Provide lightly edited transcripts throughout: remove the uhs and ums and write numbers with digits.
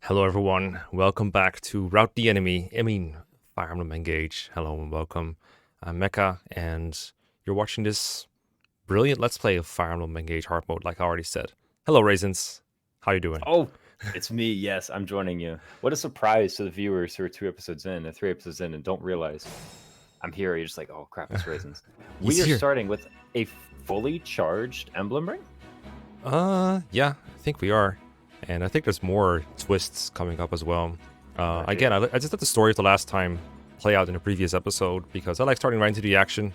Hello, everyone. Welcome back to Route the Enemy. Fire Emblem Engage. Hello and welcome. I'm Mekkah, and you're watching this brilliant Let's Play of Fire Emblem Engage Hard Mode, like I already said. Hello, Raisins. How you doing? Oh, it's me. Yes, I'm joining you. What a surprise to the viewers who are 2 episodes in, or 3 episodes in, and don't realize I'm here. You're just like, oh crap, it's Raisins. He's We are here. starting with a fully charged emblem ring. Yeah, I think we are. And I think there's more twists coming up as well. Right. Again, I just let the story of the last time play out in a previous episode because I like starting right into the action.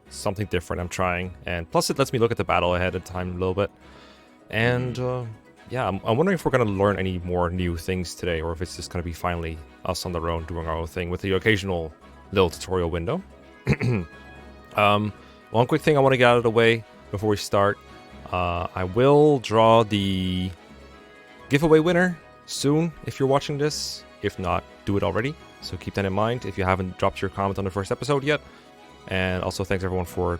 Something different I'm trying. And plus it lets me look at the battle ahead of time a little bit. And yeah, I'm wondering if we're going to learn any more new things today or if it's just going to be finally us on our own doing our own thing with the occasional little tutorial window. One quick thing I want to get out of the way before we start. I will draw the giveaway winner soon if you're watching this. If not, do it already. So keep that in mind if you haven't dropped your comment on the first episode yet. And also thanks everyone for,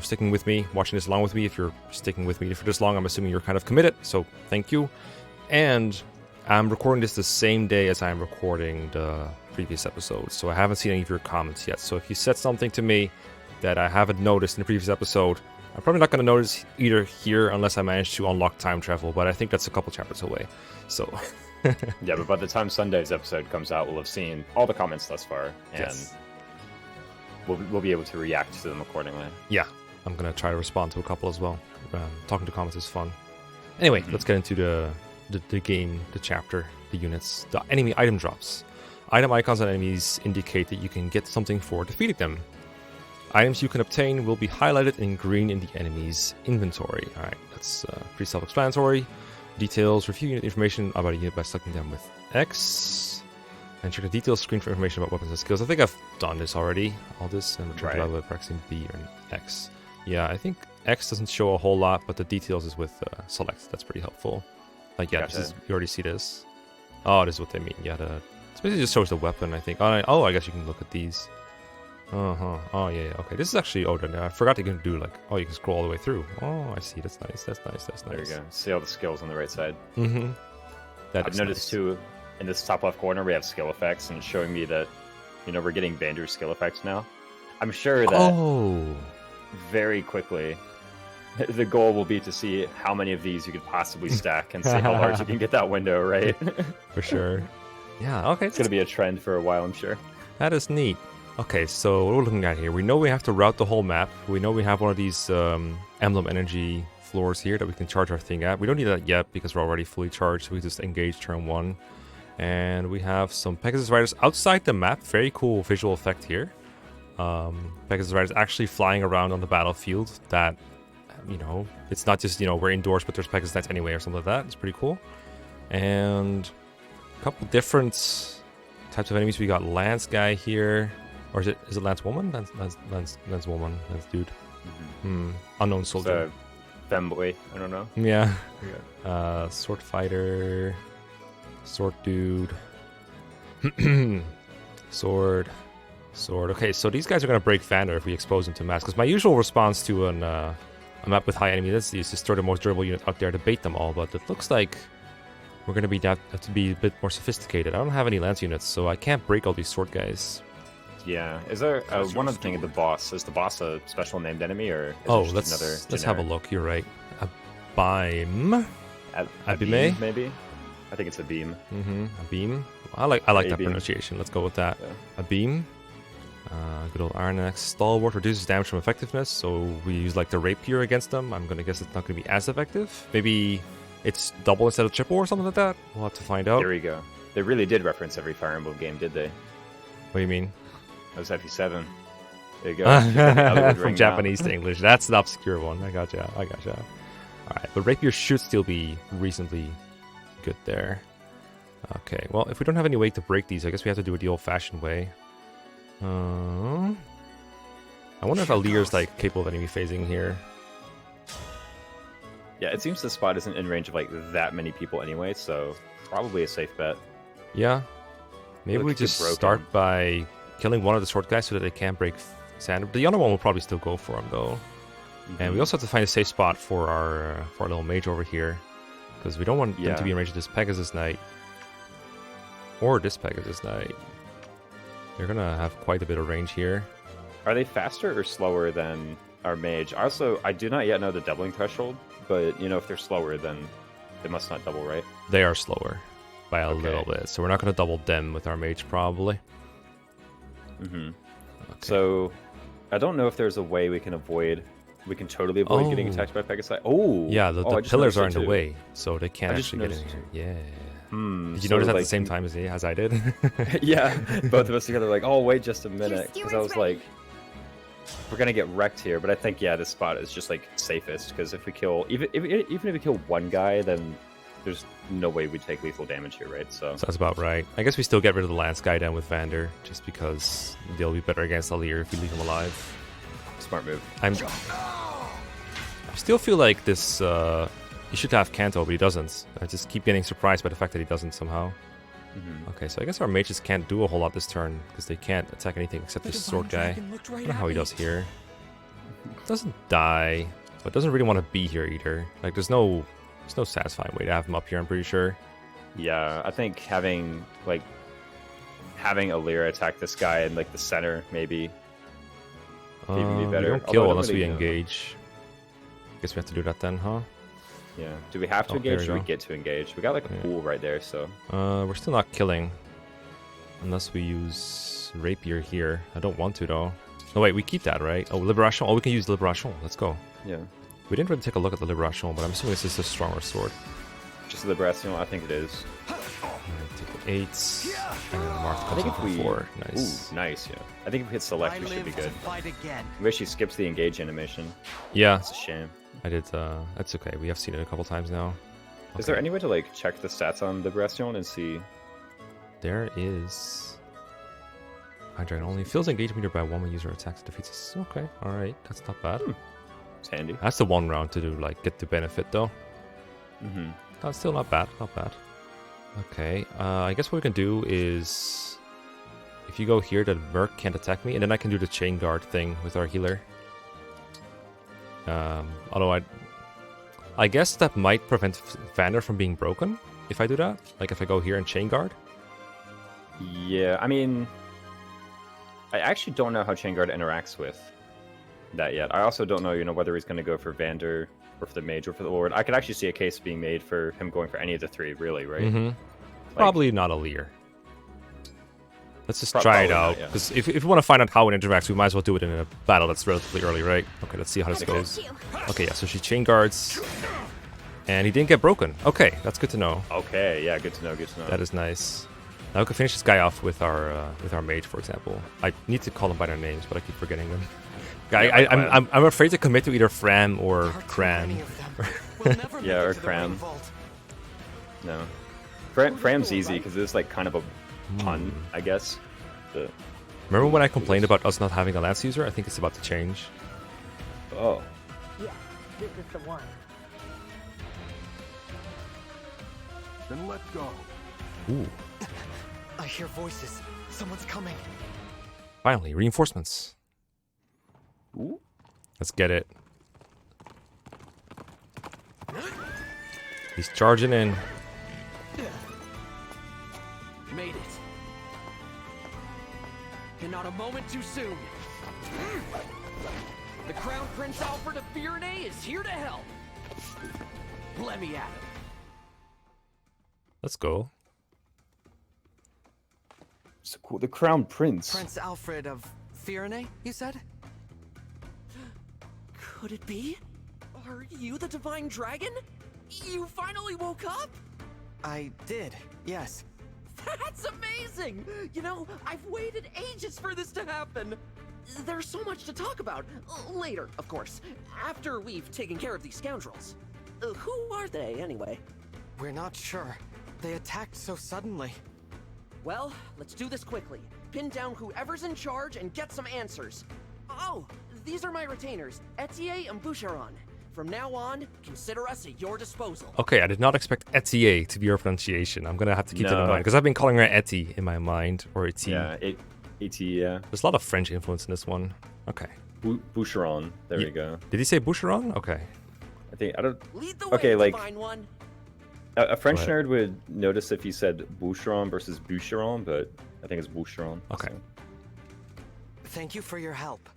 sticking with me, watching this along with me. If you're sticking with me for this long, I'm assuming you're kind of committed. So thank you. And I'm recording this the same day as I'm recording the previous episode. So I haven't seen any of your comments yet. So if you said something to me that I haven't noticed in the previous episode, I'm probably not going to notice either here unless I manage to unlock time travel, but I think that's a couple chapters away. So, Yeah, but by the time Sunday's episode comes out, we'll have seen all the comments thus far, and yes. we'll be able to react to them accordingly. Yeah, I'm going to try to respond to a couple as well. Talking to comments is fun. Anyway, let's get into the game, the chapter, the units, the enemy item drops. Item icons on enemies indicate that you can get something for defeating them. Items you can obtain will be highlighted in green in the enemy's inventory. Alright, that's pretty self-explanatory. Details, review unit information about a unit by selecting them with X. And check the details screen for information about weapons and skills. I think I've done this already. All this, and return to by pressing B or X. Yeah, I think X doesn't show a whole lot, but the details is with select. That's pretty helpful. Like, yeah, Gotcha. you already see this. Oh, this is what they mean. Yeah, it basically just shows the weapon, I think. Oh, I guess you can look at these. Oh, yeah. Okay, this is actually older. I forgot you can do you can scroll all the way through. Oh, I see. That's nice. That's nice. There you go. See all the skills on the right side. Mm-hmm. I've noticed too, in this top left corner, we have skill effects, and it's showing me that, we're getting Bander's skill effects now. I'm sure that very quickly, the goal will be to see how many of these you could possibly stack and see how large you can get that window, right? For sure. Yeah, okay. It's going to be a trend for a while, I'm sure. That is neat. Okay, so what we're looking at here, we know we have to route the whole map. We know we have one of these emblem energy floors here that we can charge our thing at. We don't need that yet because we're already fully charged, so we just engage turn 1. And we have some Pegasus Riders outside the map. Very cool visual effect here. Pegasus Riders actually flying around on the battlefield. That, it's not just, we're indoors, but there's Pegasus Knights anyway or something like that. It's pretty cool. And a couple different types of enemies. We got Lance guy here. Or is it Lance Woman? Lance Woman. Lance Dude. Unknown soldier. Femboy. I don't know. Yeah. Sword Fighter. Sword Dude. Sword. Okay, so these guys are going to break Vander if we expose them to mass. Because my usual response to a map with high enemy density is just throw the most durable unit out there to bait them all. But it looks like we're going to have to be a bit more sophisticated. I don't have any lance units, so I can't break all these sword guys. Yeah. Is there one other thing of the boss? Is the boss a special named enemy, or is let's have a look. You're right. Abime. Abime, maybe. I think it's a beam. Abime. I like that beam. pronunciation. Let's go with that. Yeah. Abime. Good old Iron Axe Stalwart reduces damage from effectiveness, so we use the rapier against them. I'm gonna guess it's not gonna be as effective. Maybe it's double instead of triple or something like that. We'll have to find out. There we go. They really did reference every Fire Emblem game, did they? What do you mean? That was FE7. There you go. From Japanese to English. That's the obscure one. I gotcha. Alright, but rapier should still be reasonably good there. Okay, well, if we don't have any way to break these, I guess we have to do it the old-fashioned way. I wonder if Alir's capable of enemy phasing here. Yeah, it seems the spot isn't in range of that many people anyway, so probably a safe bet. Yeah. Maybe we just start by killing one of the sword guys so that they can't break Sander. The other one will probably still go for him though. And we also have to find a safe spot for our little mage over here. Because we don't want them Yeah. to be in range of this Pegasus Knight. Or this Pegasus Knight. They're gonna have quite a bit of range here. Are they faster or slower than our mage? Also, I do not yet know the doubling threshold, but you know, if they're slower, then they must not double, right? They are slower by a Okay. little bit, so we're not gonna double them with our mage probably. Mm-hmm. Okay. So, I don't know if there's a way we can totally avoid getting attacked by Pegasus. Oh! Yeah, the I just pillars noticed are it in the too. way, so they can't I just actually get in noticed here. Yeah. Did you So, notice at the like, same time as I did? Yeah, both of us together like, oh, wait just a minute. Because I steward's was ready. like, we're going to get wrecked here. But I think, yeah, this spot is just, like, safest. Because if we kill, even if we kill one guy, then there's no way we take lethal damage here, right? So, So that's about right. I guess we still get rid of the lance guy then with Vander, just because they'll be better against Alir if we leave him alive. smart move. I still feel like this, he should have Kanto, but he doesn't. I just keep getting surprised by the fact that he doesn't somehow. Mm-hmm. Okay, so I guess our mages can't do a whole lot this turn, because they can't attack anything except this sword guy. I don't know how he does here. Doesn't die, but doesn't really want to be here either. Like, there's no satisfying way to have him up here, I'm pretty sure. Yeah, I think having Alir attack this guy in, like, the center, maybe. Even be We better. don't Although I kill don't unless we really know. engage. Guess we have to do that then, huh? Yeah. Do we have to Oh, there engage? we Should we go. get to engage? We got, like, a Yeah. pool right there, so... We're still not killing. Unless we use Rapier here. I don't want to, though. No, wait, we keep that, right? Oh, Liberation. Oh, we can use Liberation. Let's go. Yeah. We didn't really take a look at the Liberation, but I'm assuming this is a stronger sword. Just Liberation, I think it is. Alright, take the 8s. And then Marth I comes think in if for we... 4. Nice. Ooh, nice, yeah. I think if we hit select, we should be good. Maybe she skips the engage animation. Yeah, That's a shame. I did. That's okay. We have seen it a couple times now. Is there Okay. any way to, like, check the stats on Liberation and see... There is. Hydra only fills engage meter by one when user attacks and defeats us. Okay, alright. That's not bad. It's handy. That's the one round to do, like, get the benefit, though. Mm-hmm. That's still not bad. Not bad. Okay, I guess what we can do is... If you go here, the Merc can't attack me, and then I can do the chain guard thing with our healer. Although I guess that might prevent Vander from being broken, if I do that. Like, if I go here and chain guard. Yeah, I mean... I actually don't know how Chain Guard interacts with that yet. I also don't know, you know, whether he's going to go for Vander or for the Mage or for the Lord. I could actually see a case being made for him going for any of the three, really, right? Mm-hmm. Like- Probably not a Lear. Let's just Pro- try it probably not, out. yeah. Because if we want to find out how it interacts, we might as well do it in a battle that's relatively early, right? Okay, let's see how this goes. Okay, yeah, so she chain guards. And he didn't get broken. Okay, that's good to know. Okay, yeah, good to know, good to know. That is nice. Now we can finish this guy off with our mage, for example. I need to call them by their names, but I keep forgetting them. Yeah, I'm afraid to commit to either Fram or Cran. Yeah, or Cram. No. Fram's easy, because it's, like, kind of a pun, I guess. But... Remember when I complained about us not having a lance user? I think it's about to change. Oh. Yeah, this is the one. Then let go. Ooh. I hear voices. Someone's coming. Finally, reinforcements. Ooh. Let's get it. He's charging in. Made it. And not a moment too soon. The Crown Prince Alfred of Firenze is here to help. Let me at him. Let's go. So cool. The Crown Prince. Prince Alfred of Firenze, you said? Could it be? Are you the Divine Dragon? You finally woke up? I did, yes. That's amazing! You know, I've waited ages for this to happen. There's so much to talk about. Later, of course. After we've taken care of these scoundrels. Who are they, anyway? We're not sure. They attacked so suddenly. Well, let's do this quickly. Pin down whoever's in charge and get some answers. Oh, these are my retainers, Etier and Boucheron. From now on, consider us at your disposal. Okay, I did not expect Etier to be your pronunciation. I'm gonna have to keep that in No. mind because I've been calling her Eti in my mind, or Eti. Yeah, AT, yeah. There's a lot of French influence in this one. Okay. Boucheron. There Ye- we go. Did he say Boucheron? Okay. I think, I don't... Lead the way, Okay, like- Divine One. A French Go nerd would notice if you said boucheron versus boucheron, but I think it's boucheron. Okay. So. Thank you for your help.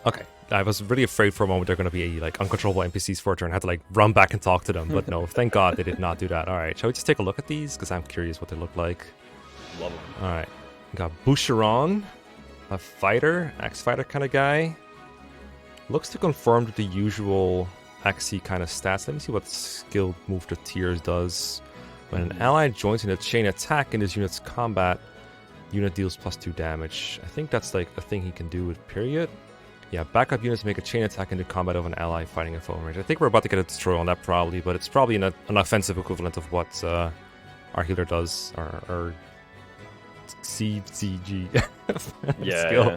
Okay. I was really afraid for a moment they're going to be like uncontrollable NPCs for a turn. I had to like run back and talk to them, but no, thank God they did not do that. All right, shall we just take a look at these? Because I'm curious what they look like. Love them. All right, we got Boucheron, a fighter, axe fighter kind of guy. Looks to conform to the usual axey kind of stats. Let me see what skill move to tiers does. When an ally joins in a chain attack in this unit's combat, unit deals +2 damage. I think that's like a thing he can do with period. Yeah, backup units make a chain attack into combat of an ally fighting a foe in range. I think we're about to get a destroy on that probably, but it's probably an offensive equivalent of what our healer does, our CG skill. Yeah.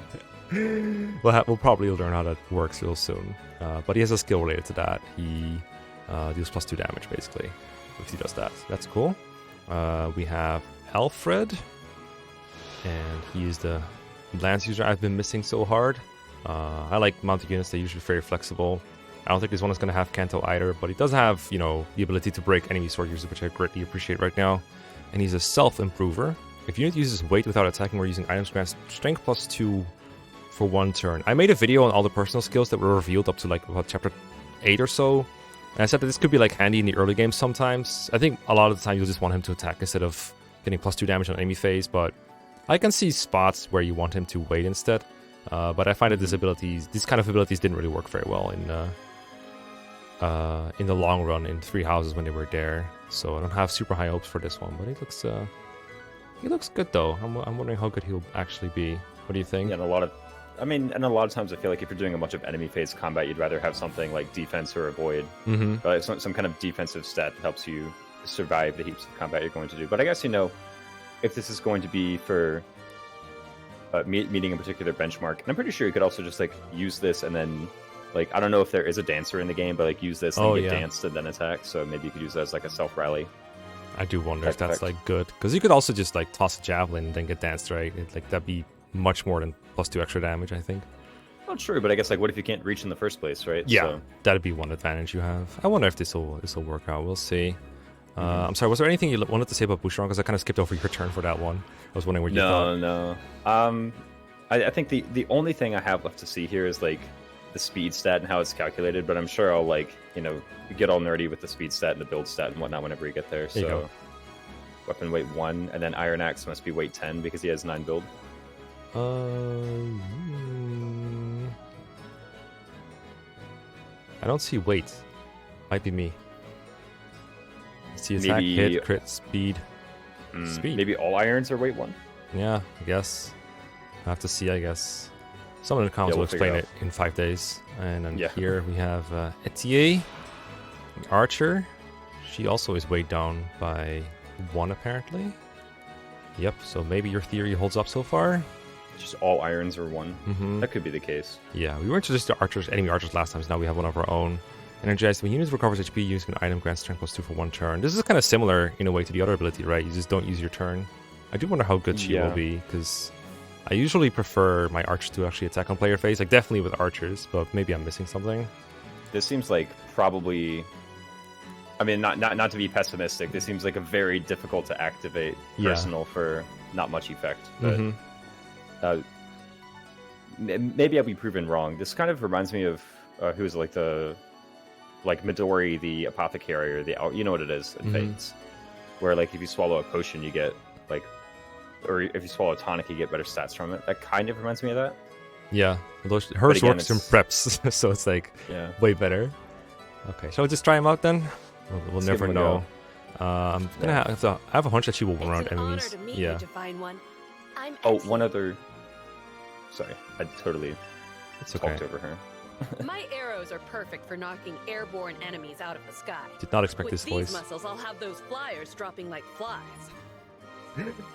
We'll probably learn how that works real soon. But he has a skill related to that. He deals +2 damage basically if he does that. That's cool. We have Alfred, and he is the lance user I've been missing so hard. I like mounted units, they're usually very flexible. I don't think this one is going to have Kanto either, but he does have, you know, the ability to break enemy sword users, which I greatly appreciate right now. And he's a self-improver. If unit uses weight without attacking or using items, grants strength +2 for 1 turn. I made a video on all the personal skills that were revealed up to like about chapter 8 or so. And I said that this could be like handy in the early game sometimes. I think a lot of the time you'll just want him to attack instead of getting +2 damage on enemy phase, but I can see spots where you want him to wait instead. But I find that these kind of abilities didn't really work very well in the long run in 3 houses when they were there. So I don't have super high hopes for this one, but he looks good though. I'm wondering how good he'll actually be. What do you think? Yeah, and a lot of times I feel like if you're doing a bunch of enemy phase combat, you'd rather have something like defense or avoid, like some kind of defensive stat that helps you survive the heaps of combat you're going to do. But I guess, you know, if this is going to be for meeting a particular benchmark, and I'm pretty sure you could also just like use this and then like, I don't know if there is a dancer in the game, but like use this and get danced and then attack. So maybe you could use that as like a self rally. I do wonder if that's like good, because you could also just like toss a javelin and then get danced, right? Like that'd be much more than +2 extra damage, I think. Not true, but I guess like what if you can't reach in the first place, right? Yeah, so. That'd be one advantage you have. I wonder if this will work out. We'll see. I'm sorry, was there anything you wanted to say about Boucheron? Because I kind of skipped over your turn for that one. I was wondering what you thought. No. I think the only thing I have left to see here is like the speed stat and how it's calculated, but I'm sure I'll like, you know, get all nerdy with the speed stat and the build stat and whatnot whenever we get there. So go. Weapon weight 1, and then Iron Axe must be weight 10 because he has 9 build. I don't see weight. Might be me. See attack, hit, crit, speed. Speed. Maybe all irons are weight 1? Yeah, I guess. I have to see, I guess. Someone in the comments will explain it in 5 days. And then here we have Etier, the archer. She also is weighed down by 1 apparently. Yep, so maybe your theory holds up so far. Just all irons are 1. That could be the case. Yeah, we were introduced to enemy archers last time, so now we have one of our own. Energized. When units recovers HP using an item, grants strength +2 for 1 turn. This is kind of similar in a way to the other ability, right? You just don't use your turn. I do wonder how good she will be, because I usually prefer my archers to actually attack on player phase, like definitely with archers, but maybe I'm missing something. This seems like probably, I mean, not to be pessimistic, this seems like a very difficult to activate personal for not much effect. But maybe I'll be proven wrong. This kind of reminds me of who's like Midori, the apothecary, or you know what it is in Fates, where like if you swallow a potion, you get like, or if you swallow a tonic, you get better stats from it. That kind of reminds me of that. Yeah, hers works in preps, so it's like way better. Okay, shall we just try him out then? We'll never know. I'm gonna I have a hunch that she will run around enemies. Yeah. One other. Sorry, I totally talked over her. My arrows are perfect for knocking airborne enemies out of the sky. Did not expect With this these voice. muscles, I'll have those flyers dropping like flies.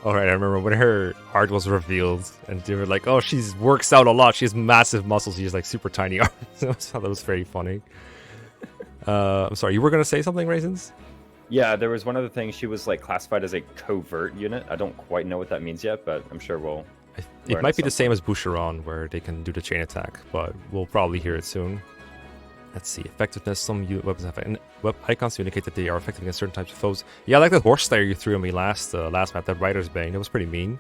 Alright, I remember when her art was revealed, and they were like, oh, she works out a lot. She has massive muscles. She has like super tiny arms. I thought that was very funny. I'm sorry, you were going to say something, Raisins? Yeah, there was one other thing. She was like classified as a covert unit. I don't quite know what that means yet, but I'm sure we'll... It might be the same as Boucheron, where they can do the chain attack, but we'll probably hear it soon. Let's see. Effectiveness. Some weapons have web icons to indicate that they are effective against certain types of foes. Yeah, I like that horse slayer you threw at me last map, that Rider's Bane. It was pretty mean.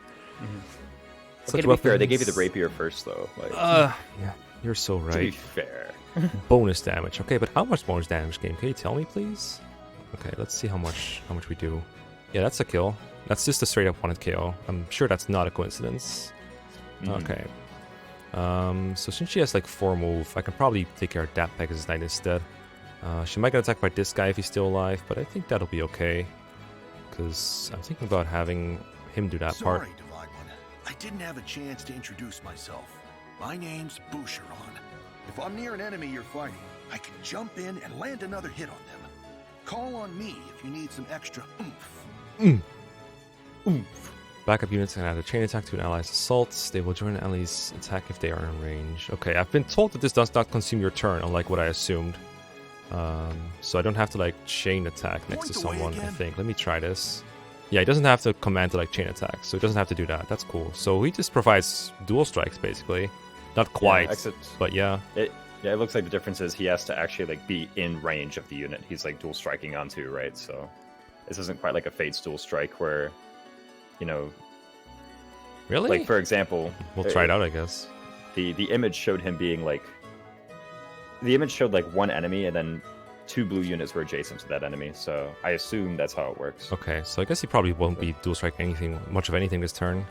Okay, to be fair, they gave you the rapier first, though. Like, yeah, you're so right. To be fair. Bonus damage. Okay, but how much bonus damage, game? Can you tell me, please? Okay, let's see how much we do. Yeah, that's a kill. That's just a straight up one-hit KO. I'm sure that's not a coincidence. Okay. So since she has like 4 move, I can probably take care of that Pegasus Knight instead. She might get attacked by this guy if he's still alive, but I think that'll be okay. Because I'm thinking about having him do that part. Sorry, Divine One. I didn't have a chance to introduce myself. My name's Boucheron. If I'm near an enemy you're fighting, I can jump in and land another hit on them. Call on me if you need some extra oomph. Oomph. Backup units can add a chain attack to an ally's assaults. They will join an ally's attack if they are in range. Okay, I've been told that this does not consume your turn, unlike what I assumed. So I don't have to like chain attack next to someone, I think. Let me try this. Yeah, he doesn't have to command to like chain attack, so he doesn't have to do that. That's cool. So he just provides dual strikes, basically. Not quite, but yeah. It looks like the difference is he has to actually like be in range of the unit. He's like dual striking onto, right? So this isn't quite like a Fate's dual strike where, you know... Really? Like, for example... We'll try it out, I guess. The image showed him being like... The image showed like one enemy and then 2 blue units were adjacent to that enemy, so I assume that's how it works. Okay, so I guess he probably won't be dual strike much of anything this turn.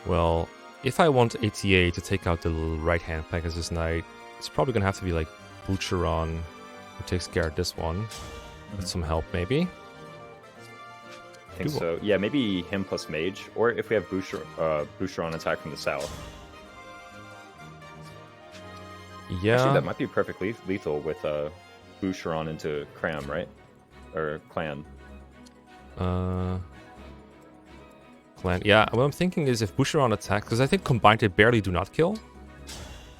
Well, if I want ATA to take out the right-hand Pegasus Knight, it's probably gonna have to be like Boucheron, who takes care of this one. With some help, maybe? I think so. Yeah, maybe him plus Mage, or if we have Boucheron attack from the south. Yeah. Actually, that might be perfectly lethal with Boucheron into Cram, right? Or Clan. Clan. Yeah, what I'm thinking is if Boucheron attacks, because I think combined they barely do not kill,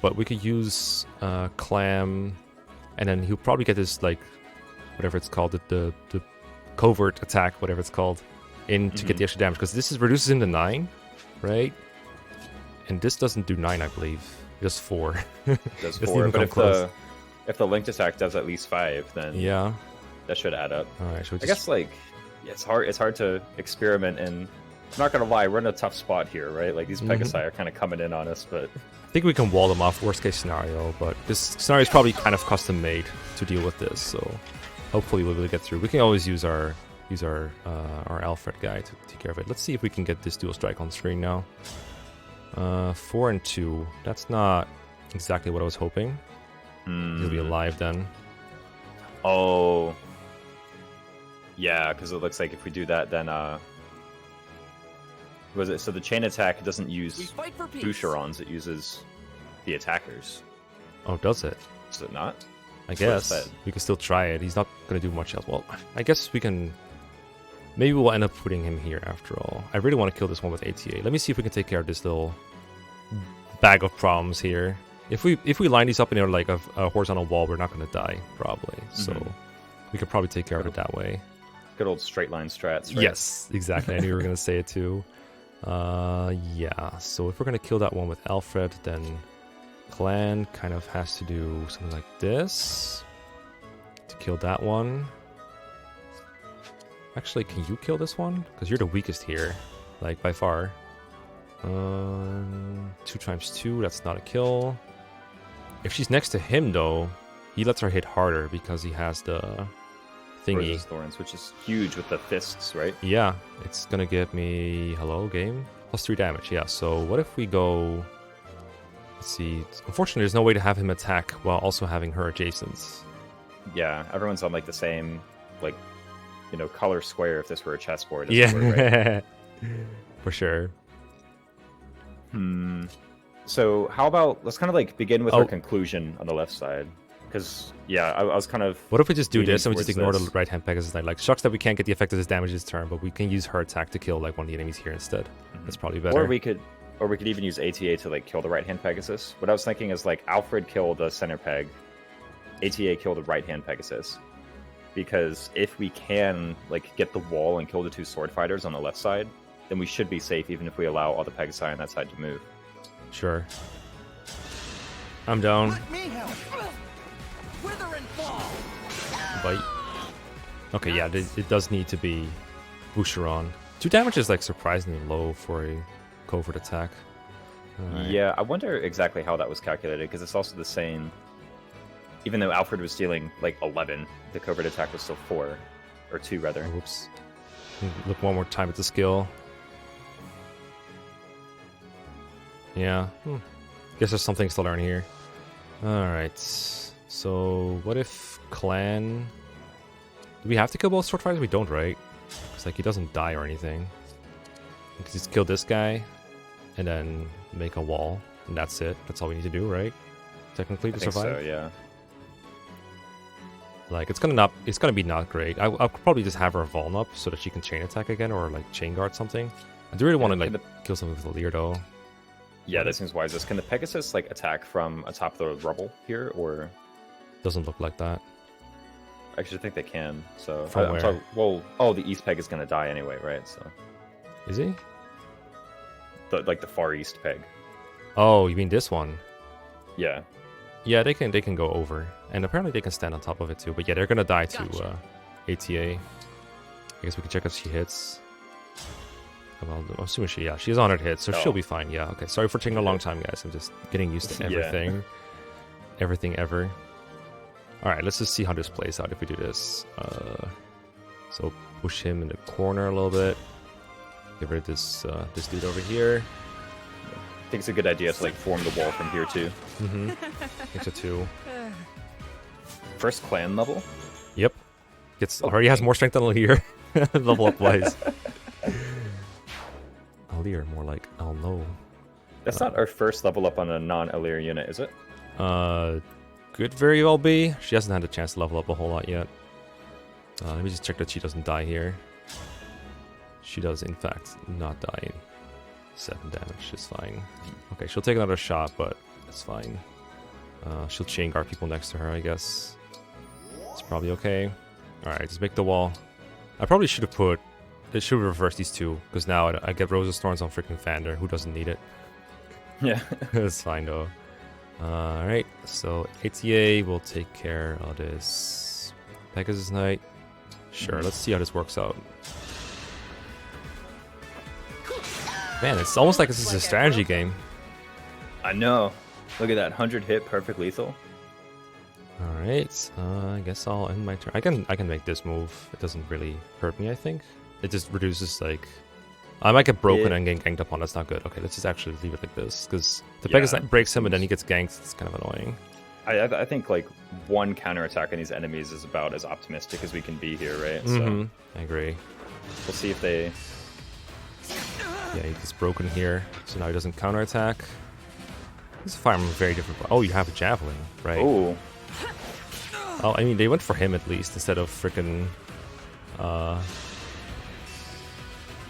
but we could use Clam, and then he'll probably get this, like, whatever it's called, the covert attack, whatever it's called, in to get the extra damage, because this reduces him to 9, right? And this doesn't do 9, I believe. Just 4. Does 4, but if the linked attack does at least 5, then yeah, that should add up. All right, I guess like it's hard to experiment, and I'm not gonna lie, we're in a tough spot here, right? Like these Pegasi are kind of coming in on us, but I think we can wall them off. Worst case scenario, but this scenario is probably kind of custom made to deal with this, so hopefully we'll be able to get through. We can always use our Alfred guy to take care of it. Let's see if we can get this dual strike on screen now. 4 and 2. That's not exactly what I was hoping. He'll be alive then. Oh. Yeah, because it looks like if we do that, then was it? So the chain attack doesn't use Boucherons; it uses the attackers. Oh, does it? Does it not? I guess we can still try it. He's not gonna do much else. Well, I guess we can. Maybe we'll end up putting him here after all. I really want to kill this one with ATA. Let me see if we can take care of this little bag of problems here. If we line these up in like a horizontal wall, we're not going to die, probably. So we could probably take care of it that way. Good old straight line strats, right? Yes, exactly. I knew you were going to say it too. Yeah, so if we're going to kill that one with Alfred, then Clan kind of has to do something like this to kill that one. Actually, can you kill this one? Because you're the weakest here, like, by far. 2 times 2, that's not a kill. If she's next to him, though, he lets her hit harder because he has the thingy. Roses Thorns, which is huge with the fists, right? Yeah, it's gonna give me... Hello, game? Plus 3 damage, yeah. So what if we go... Let's see. Unfortunately, there's no way to have him attack while also having her adjacent. Yeah, everyone's on, like, the same, like... You know, color square if this were a chessboard. Yeah, work, right? For sure. So how about, let's kind of like begin with our conclusion on the left side. Because, yeah, I was kind of... What if we just do this and we just ignore the right-hand Pegasus Knight? Like, shucks that we can't get the effect of this damage this turn, but we can use her attack to kill like one of the enemies here instead. That's probably better. Or we could even use ATA to like kill the right-hand Pegasus. What I was thinking is like Alfred killed the center peg, ATA killed the right-hand Pegasus. Because if we can like get the wall and kill the 2 sword fighters on the left side, then we should be safe even if we allow all the Pegasi on that side to move. Sure. I'm down. Let me help. Wither and fall. Bite. Okay, yeah, it does need to be Boucheron. 2 damage is like surprisingly low for a covert attack. Alright. Yeah, I wonder exactly how that was calculated, because it's also the same. Even though Alfred was dealing like 11, the covert attack was still 4. Or 2, rather. Oops. Look one more time at the skill. Yeah. Guess there's some things to learn here. Alright. So, what if Clan... Do we have to kill both sword fighters? We don't, right? It's like he doesn't die or anything. We can just kill this guy, and then make a wall, and that's it. That's all we need to do, right? Technically, to survive. So, yeah. Like it's gonna be not great. I'll probably just have her Vuln up so that she can chain attack again or like chain guard something. I do really want to like kill something with the Leer though. Yeah, that seems wisest. Can the Pegasus like attack from atop the rubble here, or Doesn't look like that. I actually think they can. So From I'm where? sorry, well, oh, the East Peg is gonna die anyway, right? So Is he? like the Far East Peg. Oh, you mean this one? Yeah. Yeah, they can go over, and apparently they can stand on top of it too. But yeah, they're gonna die to Gotcha. ATA. I guess we can check if she hits. Well, I'm assuming she's on her hit, so she'll be fine. Yeah, okay. Sorry for taking a long time, guys. I'm just getting used to Yeah. everything, everything ever. All right, let's just see how this plays out if we do this. So push him in the corner a little bit. Get rid of this this dude over here. I think it's a good idea to like form the wall from here too. Mm-hmm. It's a 2. First clan level. Yep. Already has more strength than Leer. Level up wise. Leer, more like oh no. That's not our first level up on a non-Alir unit, is it? Could very well be. She hasn't had a chance to level up a whole lot yet. Let me just check that she doesn't die here. She does, in fact, not die. 7 damage is fine. Okay, she'll take another shot, but it's fine. She'll chain guard people next to her, I guess. It's probably okay. Alright, just make the wall. I probably should have put... It should reverse these 2, because now I get Rose's Thorns on freaking Vander, who doesn't need it. Yeah. It's fine, though. Alright, so ATA will take care of this Pegasus Knight. Sure, let's see how this works out. Man, it's almost like this is a strategy game. I know. Look at that, 100 hit, perfect lethal. Alright, I guess I'll end my turn. I can make this move. It doesn't really hurt me, I think. It just reduces, like... I might get broken and get ganked upon. That's not good. Okay, let's just actually leave it like this. Because the Pegasus Knight breaks him and then he gets ganked. It's kind of annoying. I think, like, one counterattack on these enemies is about as optimistic as we can be here, right? So I agree. we'll see if they... Yeah, he gets broken here. So now he doesn't counterattack. This is fire from a very different... Oh, you have a Javelin, right? Oh. Oh, I mean, they went for him at least instead of freaking...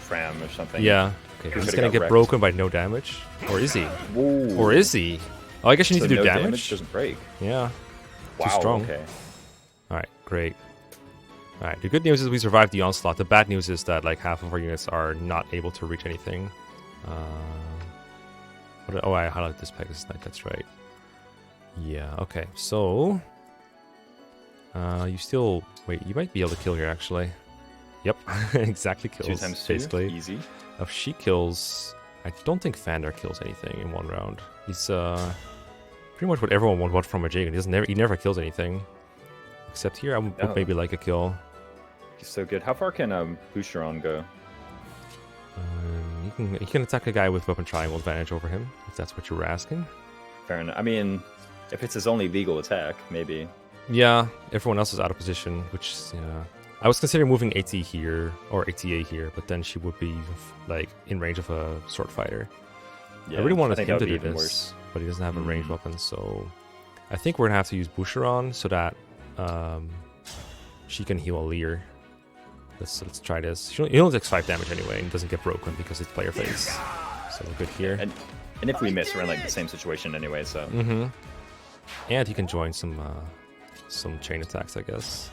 Fram or something. Yeah. Okay, he's gonna get broken by no damage. Or is he? Ooh. Or is he? Oh, I guess you need So to do no damage. doesn't break. Yeah. Wow, Too strong. okay. Alright, great. Alright, the good news is we survived the onslaught. The bad news is that like half of our units are not able to reach anything. I highlighted this Pegasus Knight, that's right. Yeah, okay, so... you still... Wait, you might be able to kill here, actually. Yep, exactly kills, 2 times 2, basically. easy. If she kills... I don't think Vander kills anything in one round. He's, pretty much what everyone would want from a Jagan. He never kills anything. Except here, I would put maybe like a kill. He's so good. How far can Boucheron go? He can attack a guy with weapon triangle advantage over him, if that's what you were asking. Fair enough. I mean, if it's his only legal attack, maybe. Yeah, everyone else is out of position, which, yeah. I was considering moving AT here, or ATA here, but then she would be, like, in range of a sword fighter. Yeah, I really wanted think him that to would do be even this, worse. but he doesn't have a ranged weapon, so... I think we're gonna have to use Boucheron so that she can heal a Leer. Let's try this. He only takes 5 damage anyway and doesn't get broken because it's player face. So we're good here. And if we miss, we're in like the same situation anyway, so... And he can join some chain attacks, I guess.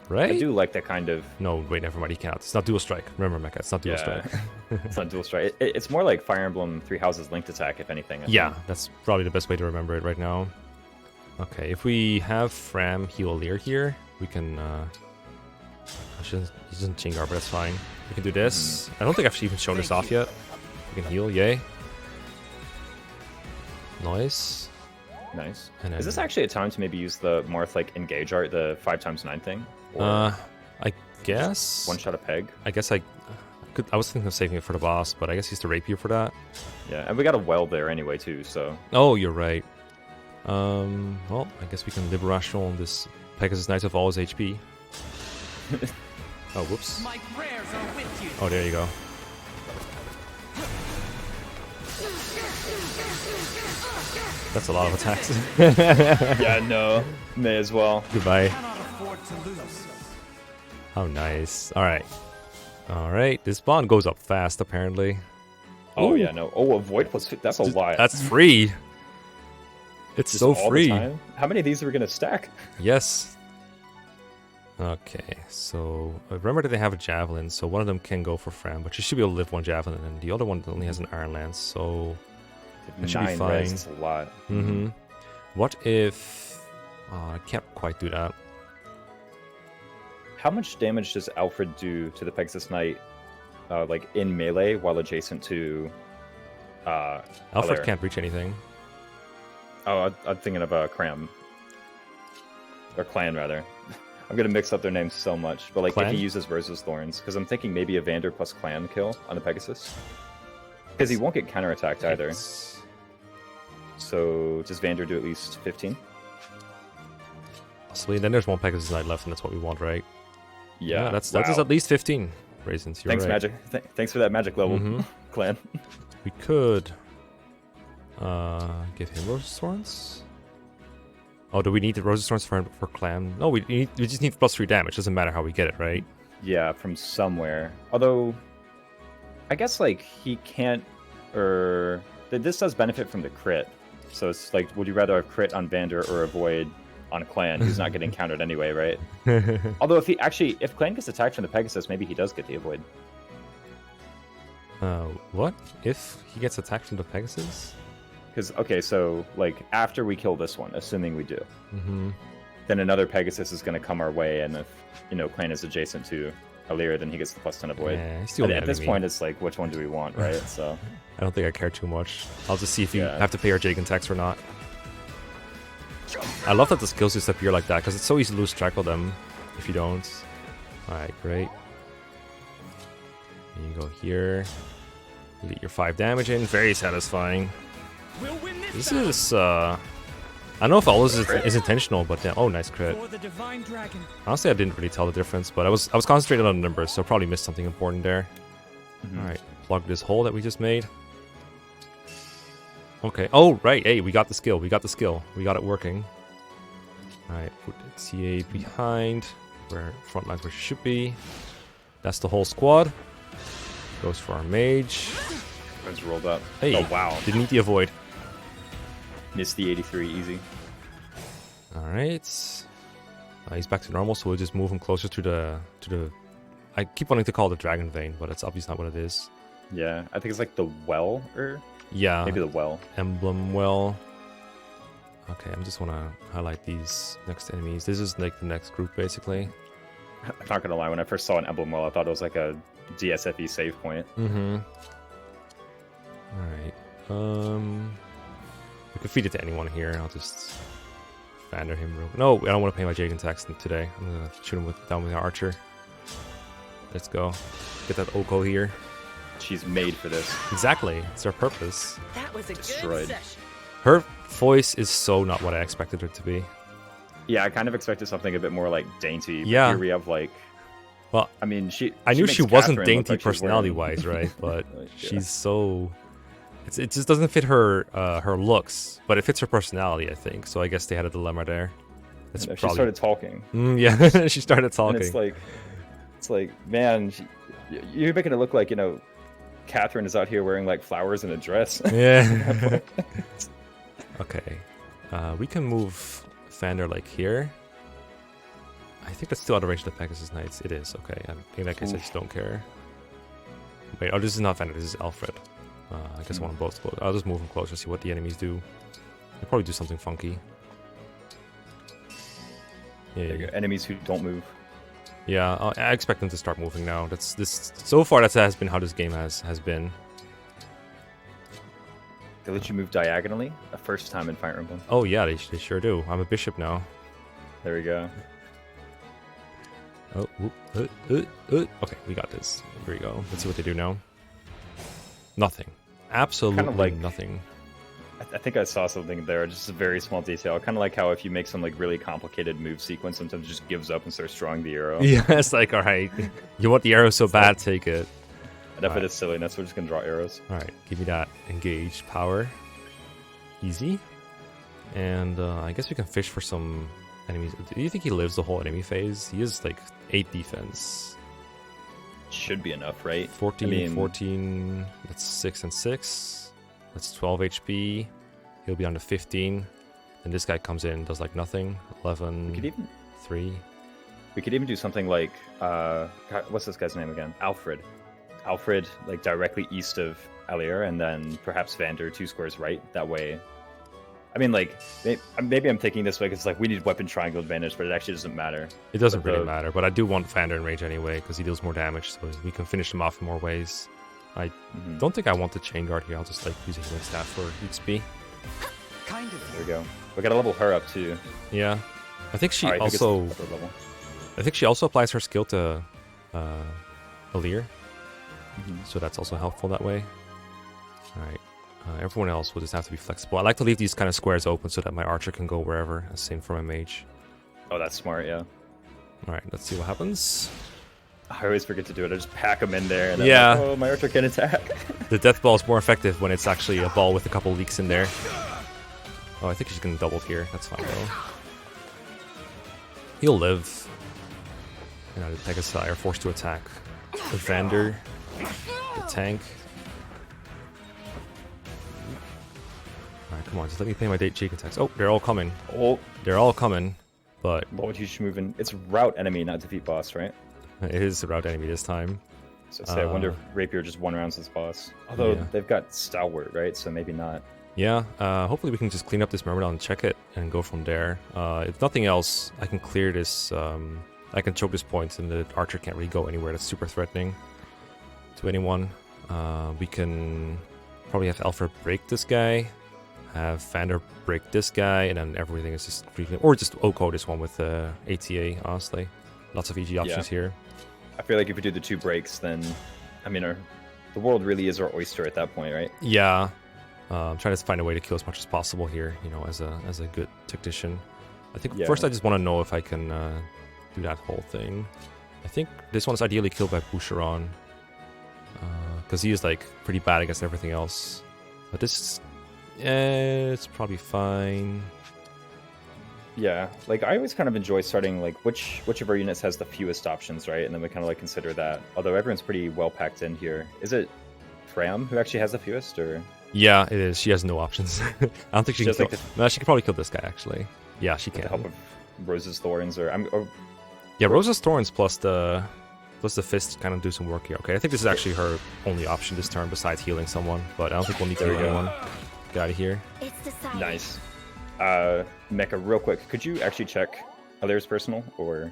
Right? I do like that kind of. No, wait, never mind. He cannot. It's not dual strike. Remember, Mekkah. It's not dual strike. It's not dual strike. It's more like Fire Emblem Three Houses linked attack, if anything. I Yeah, think. that's probably the best way to remember it right now. Okay, if we have Fram heal Lear here, we can. He doesn't chain guard, but that's fine. We can do this. I don't think I've even shown this off yet. We can heal, yay. Nice. Nice. And Is then- this actually a time to maybe use the Marth like engage art, the 5x9 thing? Or I guess. one shot a peg? I guess I was thinking of saving it for the boss, but I guess he's the rapier for that. Yeah, and we got a well there anyway too, so. Oh, you're right. Well, I guess we can Liberational on this Pegasus Knight of all his HP. Oh, whoops. My prayers are with you. Oh, there you go. That's a lot of attacks. Yeah, no. May as well. Goodbye. Cannot afford to lose. How nice. Alright. Alright, this bond goes up fast, apparently. Oh Ooh. yeah, no. Oh, avoid plus that's a lot. That's free. It's Just so all the free. time? How many of these are we gonna stack? Yes. Okay, so remember that they have a javelin, so one of them can go for Fran, but you should be able to lift one javelin, and the other one only has an iron lance, so that should be 9 fine. res, that's a lot. Mm-hmm. What if... Oh, I can't quite do that. How much damage does Alfred do to the Pegasus Knight, like in melee while adjacent to? Alfred Hilaire? can't reach anything. Oh, I'm thinking of Cram. Or Clan, rather. I'm gonna mix up their names so much, but like Clan? if he uses Rose's Thorns, because I'm thinking maybe a Vander plus Clan kill on the Pegasus, because he won't get counterattacked either. It's- So does Vander do at least 15? Possibly. Then there's one Pegasus Knight left, and that's what we want, right? Yeah, that is wow. at least 15. Raisins, you're Thanks, right. Magic. Thanks for that magic level, Mhm. Clan. We could give him Rose's Thorns. Oh, do we need the Rose's Thorns for Clam? No, we just need +3 damage. Doesn't matter how we get it, right? Yeah, from somewhere. Although, I guess like he can't, or this does benefit from the crit. So it's like, would you rather have crit on Vander or avoid on Clan? He's not getting countered anyway, right? Although if Clan gets attacked from the Pegasus, maybe he does get the avoid. What? If he gets attacked from the Pegasus? Because okay, so like after we kill this one, assuming we do, Mm-hmm. then another Pegasus is going to come our way, and if Clan is adjacent to Hilaire, then he gets the +10 avoid. Yeah, he's the only At this enemy. point, it's like, which one do we want, right? So I don't think I care too much. I'll just see if you Yeah. have to pay our Jagan tax or not. I love that the skills just appear like that, because it's so easy to lose track of them if you don't. Alright, great. And you go here. You get your 5 damage in. Very satisfying. We'll win This is, I don't know if all this is intentional, but oh, nice crit. for the divine dragon. Honestly, I didn't really tell the difference, but I was concentrated on the numbers, so probably missed something important there. Alright, plug this hole that we just made. Okay. Oh, right. Hey, we got the skill. We got it working. Alright, put CA behind where front lines where she should be. That's the whole squad. Goes for our mage. it's rolled up. Hey, Oh wow, didn't need the avoid. missed the 83 easy. Alright. He's back to normal, so we'll just move him closer to the... I keep wanting to call it the Dragon Vein, but it's obviously not what it is. Yeah, I think it's like the well, or Yeah. maybe the well. Emblem well. Okay, I just want to highlight these next enemies. This is like the next group, basically. I'm not gonna lie, when I first saw an emblem well, I thought it was like a DSFE save point. Mm-hmm. Alright. We can feed it to anyone here. I'll just Vander him real... No, I don't want to pay my Jagan tax today. I'm gonna shoot him down with the archer. Let's go. Get that Oko here. She's made for this. Exactly. It's her purpose. That was a good Destroyed. session. Her voice is so not what I expected her to be. Yeah, I kind of expected something a bit more like dainty. But Yeah. Here we have like. Well, I mean, I knew makes she wasn't Catherine look dainty like she's wearing- personality-wise, right? But Yeah. she's so... It just doesn't fit her her looks, but it fits her personality, I think. So I guess they had a dilemma there. That's She probably... started talking. Yeah, she started And talking. it's like, man, you're making it look like, Catherine is out here wearing like flowers and a dress. Yeah. Okay. We can move Vander like here. I think that's still out of range of the Pegasus Knights. It is, okay. In that case, I just don't care. Wait, oh, this is not Vander, this is Alfred. I guess I want them both close. I'll just move them closer, see what the enemies do. They'll probably do something funky. Yeah, There you go. Enemies who don't move. Yeah, I expect them to start moving now. So far that has been how this game has been. They let you move diagonally a first time in Fire Emblem. Oh yeah, they sure do. I'm a bishop now. There we go. Oh, okay, we got this. Here we go. Let's see what they do now. Nothing. Absolutely nothing. I think I saw something there, just a very small detail. Kind of like how if you make some like really complicated move sequence, sometimes it just gives up and starts drawing the arrow. Yeah, it's like, all right, you want the arrow so bad, take it. Enough of this silliness, we're just gonna draw arrows. All right, give me that engaged power. Easy. And I guess we can fish for some enemies. Do you think he lives the whole enemy phase? He is like 8 defense. Should be enough, right? 14, 14. That's 6 and 6. That's 12 HP. He'll be on to 15. And this guy comes in and does like nothing. 11. We could even 3. We could even do something like what's this guy's name again? Alfred. Alfred, like directly east of Alir, and then perhaps Vander 2 squares right. That way. I mean, like, maybe I'm thinking this way because like we need weapon triangle advantage, but it actually doesn't matter. It doesn't really matter, but I do want Vander in range anyway because he deals more damage, so we can finish him off in more ways. I don't think I want the chain guard here. I'll just like use a healing staff for XP. Kind of. There we go. We gotta level her up too. Yeah, I think she Alright, also. I think she also applies her skill to Alir, so that's also helpful that way. All right. Everyone else will just have to be flexible. I like to leave these kind of squares open so that my archer can go wherever. Same for my mage. Oh, that's smart, yeah. All right, let's see what happens. I always forget to do it. I just pack them in there, and then yeah. like, oh, my archer can attack. The death ball is more effective when it's actually a ball with a couple leaks in there. Oh, I think she's gonna double here. That's fine though. He'll live. You know, the Pegasus are forced to attack. The Vander, the tank. Alright, come on, just let me play my cheek attacks. Oh, they're all coming. Oh, they're all coming, but what would you should move in? It's route enemy, not defeat boss, right? it is the route enemy this time. So say, I wonder if Rapier just one rounds this boss. Although they've got Stalwart, right? So maybe not. Yeah, hopefully we can just clean up this Myrmidon and check it and go from there. If nothing else, I can clear this. I can choke this point, and the archer can't really go anywhere that's super threatening to anyone. We can probably have Alfred break this guy, have Vander break this guy, and then everything is just free. Or just OCO this one with ATA, honestly. Lots of EG options here. I feel like if we do the 2 breaks, then, I mean, the world really is our oyster at that point, right? Yeah. I'm trying to find a way to kill as much as possible here, you know, as a good tactician. I think first I just want to know if I can do that whole thing. I think this one's ideally killed by Boucheron, because he is like pretty bad against everything else. But this, it's probably fine. Yeah, like I always kind of enjoy starting like which of our units has the fewest options, right? And then we kind of like consider that. Although everyone's pretty well packed in here. Is it Fram who actually has the fewest, or? Yeah, it is. She has no options. I don't think she can kill... like No, she could probably kill this guy, actually. Yeah, she can. With the help of Rose's Thorns, or... Yeah, Rose's Thorns plus the fist kind of do some work here. Okay, I think this is actually her only option this turn besides healing someone, but I don't think we'll need to heal anyone. Get out of here. It's decided. Nice. Mekkah, real quick, could you actually check Alir's personal, or...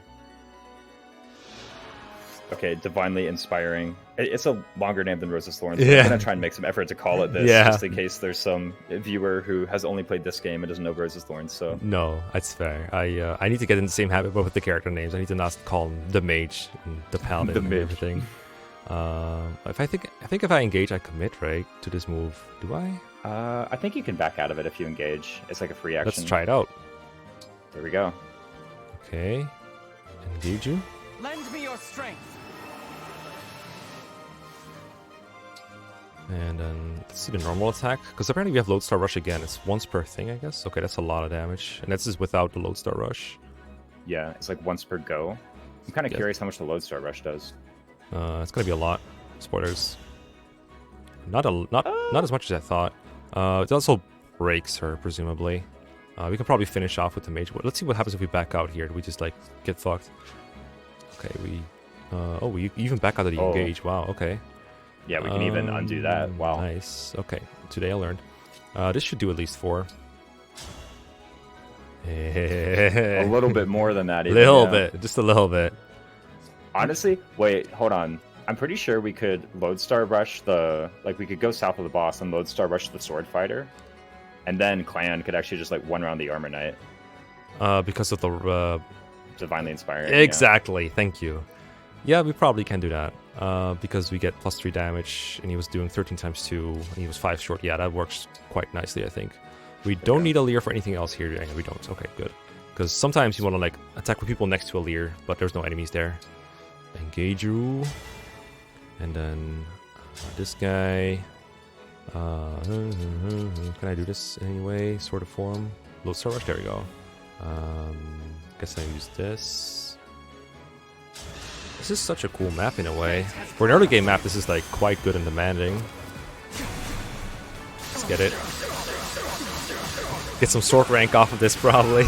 Okay, Divinely Inspiring. It's a longer name than Rose's Thorns. Yeah. I'm going to try and make some effort to call it this, just in case there's some viewer who has only played this game and doesn't know Rose's Thorns, so... No, that's fair. I need to get in the same habit, but with the character names. I need to not call them the Mage and the Paladin and everything. I think if I engage, I commit, right, to this move. Do I? I think you can back out of it if you engage. It's like a free action. Let's try it out. There we go. Okay. Engage you. Lend me your strength. And then let's see the normal attack, because apparently we have Lodestar Rush again. It's once per thing, I guess. Okay, that's a lot of damage, and this is without the Lodestar Rush. Yeah, it's like once per go. I'm kind of curious how much the Lodestar Rush does. It's gonna be a lot. Spoilers. Not as much as I thought. It also breaks her, presumably. We can probably finish off with the mage. Let's see what happens if we back out here. Do we just like get fucked? Okay, we even back out of the engage. Wow, okay. Yeah, we can even undo that. Wow. Nice. Okay, today I learned. This should do at least 4. A little bit more than that. A Even, little yeah. bit, just a little bit. Honestly, wait, hold on. I'm pretty sure we could Lodestar rush the... Like, we could go south of the boss and Lodestar rush the Sword Fighter. And then Clan could actually just, like, one round the Armor Knight. Because of the... Divinely Inspiring. Exactly, yeah. Thank you. Yeah, we probably can do that. Because we get +3 damage, and he was doing 13 times 2, and he was 5 short. Yeah, that works quite nicely, I think. We don't need a Leer for anything else here. We don't. Okay, good. Because sometimes you want to, like, attack with people next to a Leer, but there's no enemies there. Engage you. And then this guy. Can I do this anyway? Sort of form. Lodestar Rush. There we go. Guess I use this. This is such a cool map in a way. For an early game map, this is like quite good and demanding. Let's get it. Get some sword rank off of this probably,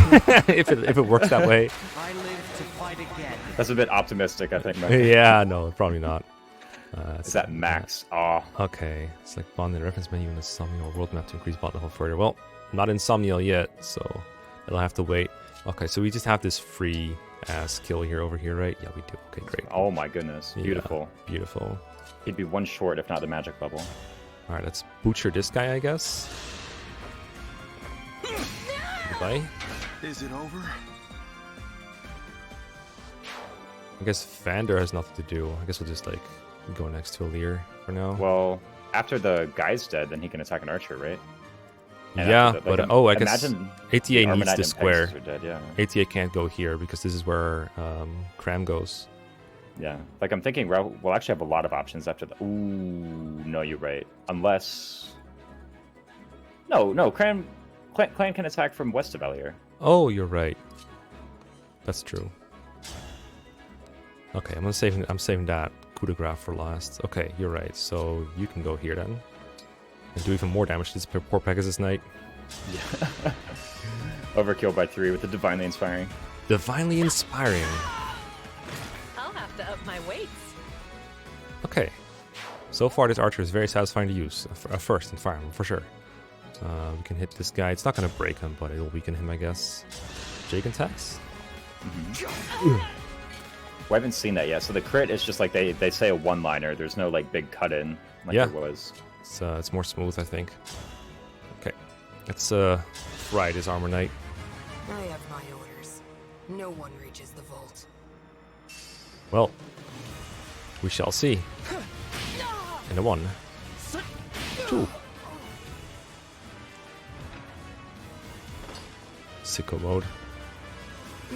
if it works that way. I live to fight again. That's a bit optimistic, I think. Mekkah. Yeah, no, probably not. Is that max? Oh. Okay, it's like bond in the reference menu in the Somniel world map to increase bond level further. Well, not in Somniel yet, so it'll have to wait. Okay, so we just have this free ass kill here over here, right? Yeah, we do. Okay, great. Oh my goodness, beautiful. Yeah, beautiful. He'd be 1 short if not the magic level. All right, let's butcher this guy, I guess. Goodbye. Is it over? I guess Vander has nothing to do. I guess we'll just like go next to a Leer for now. Well, after the guy's dead, then he can attack an archer, right? And yeah, the, like, but I guess imagine ATA Armor needs Knight the and square. Pegasus are dead, yeah. ATA can't go here because this is where Cram goes. Yeah, like I'm thinking we'll actually have a lot of options after the... Ooh, no, you're right. Unless... No, Clan can attack from west of Elier. Oh, you're right. That's true. Okay, I'm saving that coup de grace for last. Okay, you're right. So you can go here then. And do even more damage to this poor Pegasus Knight. Yeah. Overkill by 3 with the Divinely Inspiring. Divinely Inspiring. I'll have to up my weights. Okay. So far, this archer is very satisfying to use. First and fire for sure. We can hit this guy. It's not going to break him, but it'll weaken him, I guess. Jake attacks? We haven't seen that yet. So the crit is just like they say a one-liner. There's no like big cut-in like there was. It's more smooth, I think. Okay. Let's ride his Armor Knight. I have my orders. No one reaches the vault. Well, we shall see. And a 1. 2. Sicko mode.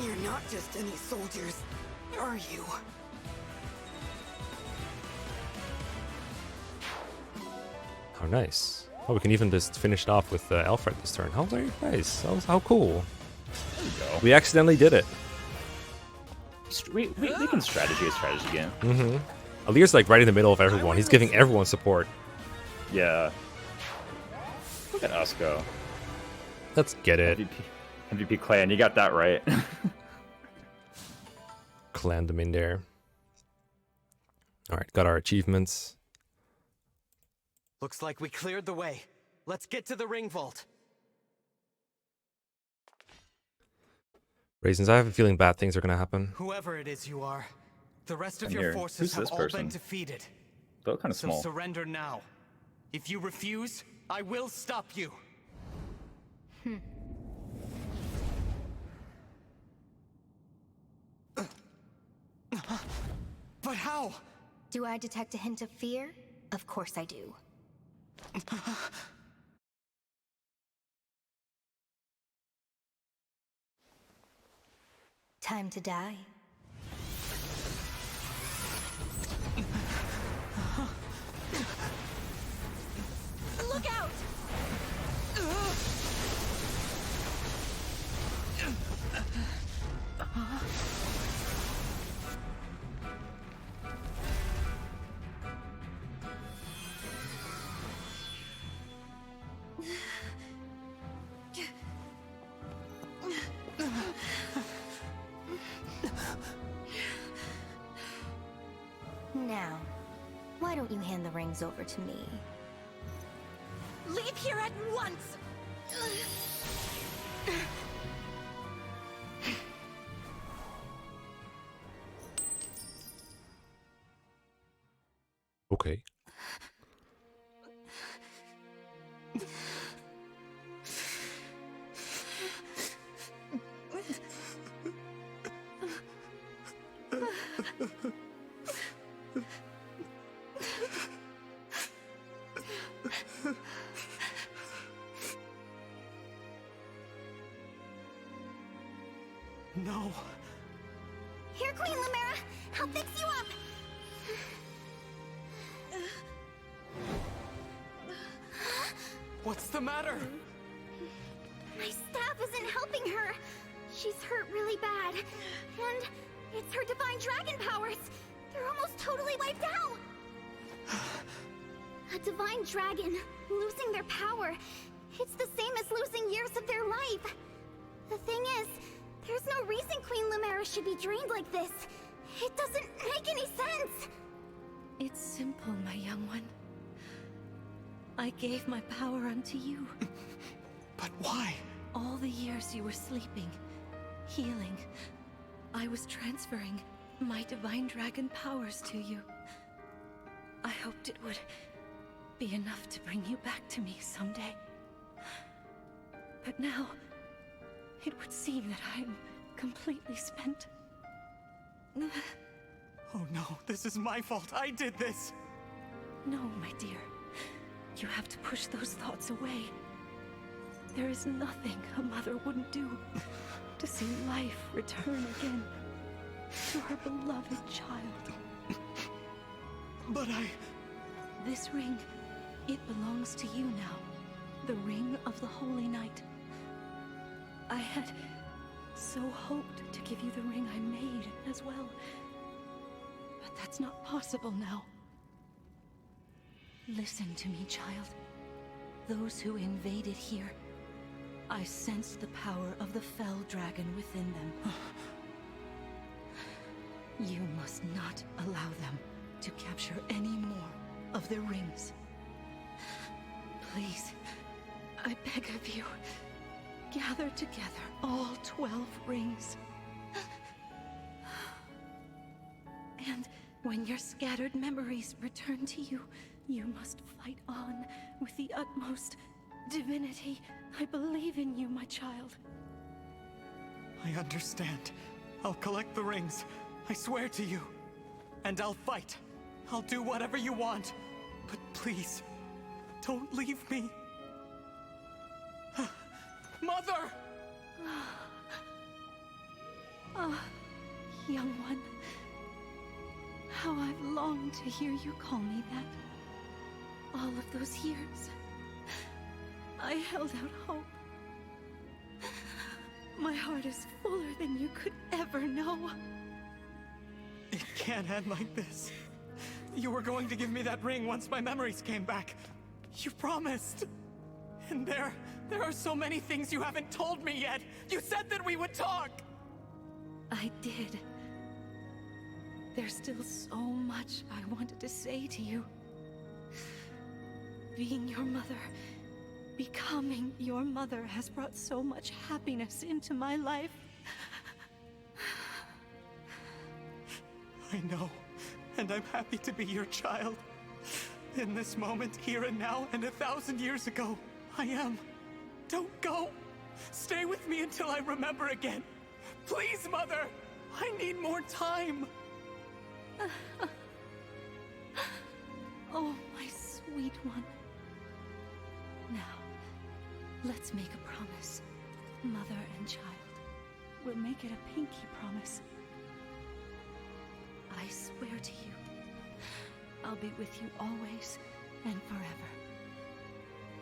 You're not just any soldiers, are you? How nice. Oh, we can even just finish it off with Alfred this turn. How very nice. How cool. There you go. We accidentally did it. We can strategy a strategy game. Mm-hmm. Alir's like right in the middle of everyone. He's giving everyone support. Yeah. Look at us go. Let's get it. MVP Clan, you got that right. Clan them in there. Alright, got our achievements. Looks like we cleared the way. Let's get to the ring vault. Raisins, I have a feeling bad things are gonna happen. Whoever it is you are, the rest of I'm your here. forces Who's have this all person? been defeated. They look kind of So small. surrender now. If you refuse, I will stop you. But how? Do I detect a hint of fear? Of course I do. Time to die. Look out! Why don't you hand the rings over to me? Leave here at once! Okay. No. Here, Queen Lumera! I'll fix you up! What's the matter? My staff isn't helping her. She's hurt really bad. And it's her divine dragon powers. They're almost totally wiped out. A divine dragon, losing their power. It's the same as losing years of their life. The thing is, there's no reason Queen Lumera should be drained like this. It doesn't make any sense. It's simple, my young one. I gave my power unto you. But why? All the years you were sleeping, healing, I was transferring my divine dragon powers to you. I hoped it would be enough to bring you back to me someday. But now, it would seem that I'm completely spent. Oh no, this is my fault. I did this. No, my dear. You have to push those thoughts away. There is nothing a mother wouldn't do to see life return again to her beloved child. But This ring, it belongs to you now. The ring of the Holy Night. I had so hoped to give you the ring I made as well. But that's not possible now. Listen to me, child. Those who invaded here, I sensed the power of the fell dragon within them. You must not allow them to capture any more of the rings. Please, I beg of you, gather together all 12 rings. And when your scattered memories return to you, you must fight on with the utmost divinity. I believe in you, my child. I understand. I'll collect the rings. I swear to you. And I'll fight. I'll do whatever you want. But please, don't leave me. Mother! Ah, young one. How I've longed to hear you call me that. All of those years, I held out hope. My heart is fuller than you could ever know. It can't end like this. You were going to give me that ring once my memories came back. You promised. And there are so many things you haven't told me yet. You said that we would talk. I did. There's still so much I wanted to say to you. Being your mother, becoming your mother has brought so much happiness into my life. I know, and I'm happy to be your child. In this moment, here and now, and 1,000 years ago, I am. Don't go. Stay with me until I remember again. Please, Mother! I need more time. Oh, my sweet one. Now, let's make a promise. Mother and child. We'll make it a pinky promise. I swear to you, I'll be with you always and forever.